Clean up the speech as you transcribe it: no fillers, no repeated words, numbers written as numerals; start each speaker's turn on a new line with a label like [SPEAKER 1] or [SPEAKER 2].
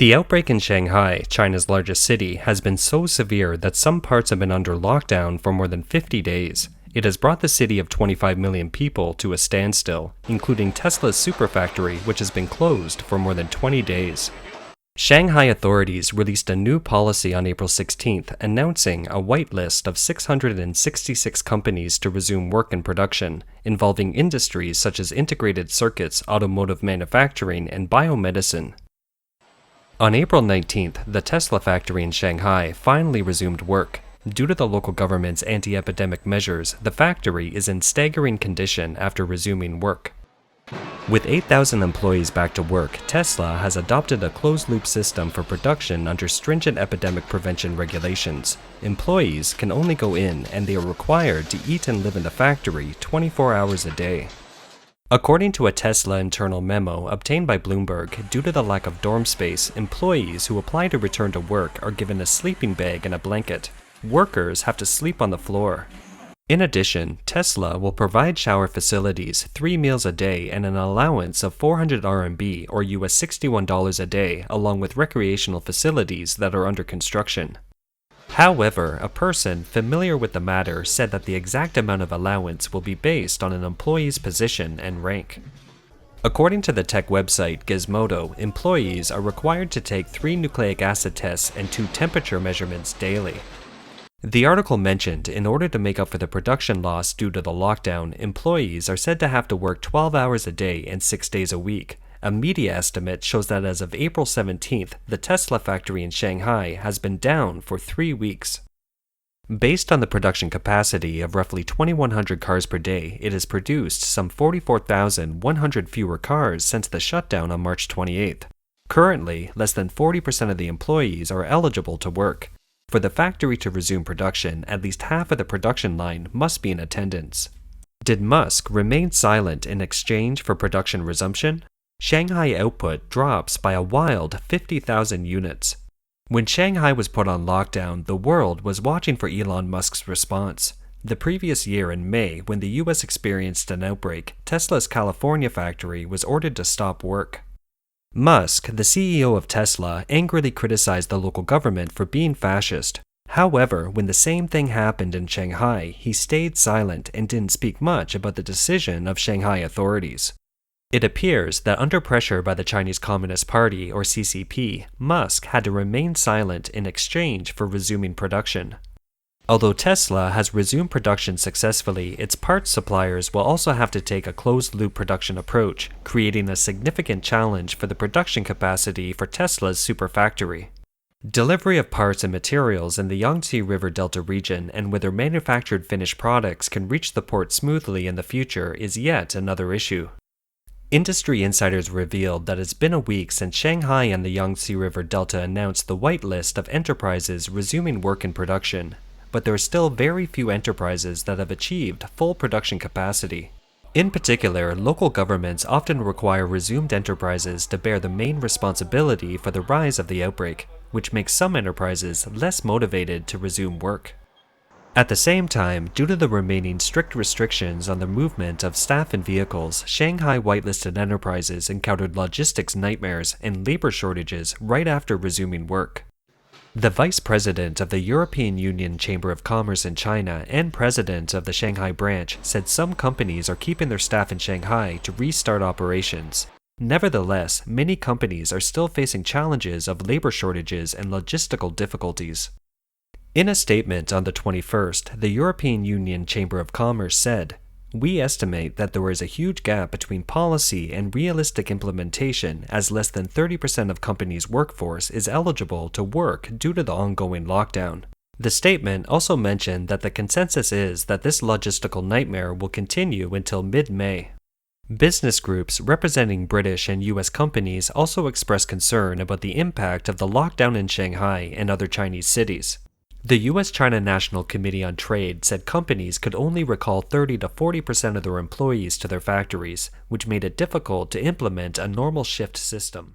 [SPEAKER 1] The outbreak in Shanghai, China's largest city, has been so severe that some parts have been under lockdown for more than 50 days. It has brought the city of 25 million people to a standstill, including Tesla's superfactory, which has been closed for more than 20 days. Shanghai authorities released a new policy on April 16th, announcing a whitelist of 666 companies to resume work and production, involving industries such as integrated circuits, automotive manufacturing, and biomedicine. On April 19th, the Tesla factory in Shanghai finally resumed work. Due to the local government's anti-epidemic measures, the factory is in staggering condition after resuming work. With 8,000 employees back to work, Tesla has adopted a closed-loop system for production under stringent epidemic prevention regulations. Employees can only go in, and they are required to eat and live in the factory 24 hours a day. According to a Tesla internal memo obtained by Bloomberg, due to the lack of dorm space, employees who apply to return to work are given a sleeping bag and a blanket. Workers have to sleep on the floor. In addition, Tesla will provide shower facilities, 3 meals a day, and an allowance of 400 RMB or US $61 a day, along with recreational facilities that are under construction. However, a person familiar with the matter said that the exact amount of allowance will be based on an employee's position and rank. According to the tech website Gizmodo, employees are required to take 3 nucleic acid tests and 2 temperature measurements daily. The article mentioned in order to make up for the production loss due to the lockdown, employees are said to have to work 12 hours a day and 6 days a week. A media estimate shows that as of April 17th, the Tesla factory in Shanghai has been down for 3 weeks. Based on the production capacity of roughly 2,100 cars per day, it has produced some 44,100 fewer cars since the shutdown on March 28th. Currently, less than 40% of the employees are eligible to work. For the factory to resume production, at least half of the production line must be in attendance. Did Musk remain silent in exchange for production resumption? Shanghai output drops by a wild 50,000 units. When Shanghai was put on lockdown, the world was watching for Elon Musk's response. The previous year in May, when the US experienced an outbreak, Tesla's California factory was ordered to stop work. Musk, the CEO of Tesla, angrily criticized the local government for being fascist. However, when the same thing happened in Shanghai, he stayed silent and didn't speak much about the decision of Shanghai authorities. It appears that under pressure by the Chinese Communist Party, or CCP, Musk had to remain silent in exchange for resuming production. Although Tesla has resumed production successfully, its parts suppliers will also have to take a closed-loop production approach, creating a significant challenge for the production capacity for Tesla's superfactory. Delivery of parts and materials in the Yangtze River Delta region and whether manufactured finished products can reach the port smoothly in the future is yet another issue. Industry insiders revealed that it's been a week since Shanghai and the Yangtze River Delta announced the whitelist of enterprises resuming work and production. But there are still very few enterprises that have achieved full production capacity. In particular, local governments often require resumed enterprises to bear the main responsibility for the rise of the outbreak, which makes some enterprises less motivated to resume work. At the same time, due to the remaining strict restrictions on the movement of staff and vehicles, Shanghai whitelisted enterprises encountered logistics nightmares and labor shortages right after resuming work. The vice president of the European Union Chamber of Commerce in China and president of the Shanghai branch said some companies are keeping their staff in Shanghai to restart operations. Nevertheless, many companies are still facing challenges of labor shortages and logistical difficulties. In a statement on the 21st, the European Union Chamber of Commerce said, "We estimate that there is a huge gap between policy and realistic implementation as less than 30% of companies' workforce is eligible to work due to the ongoing lockdown." The statement also mentioned that the consensus is that this logistical nightmare will continue until mid-May. Business groups representing British and US companies also expressed concern about the impact of the lockdown in Shanghai and other Chinese cities. The US-China National Committee on Trade said companies could only recall 30 to 40% of their employees to their factories, which made it difficult to implement a normal shift system.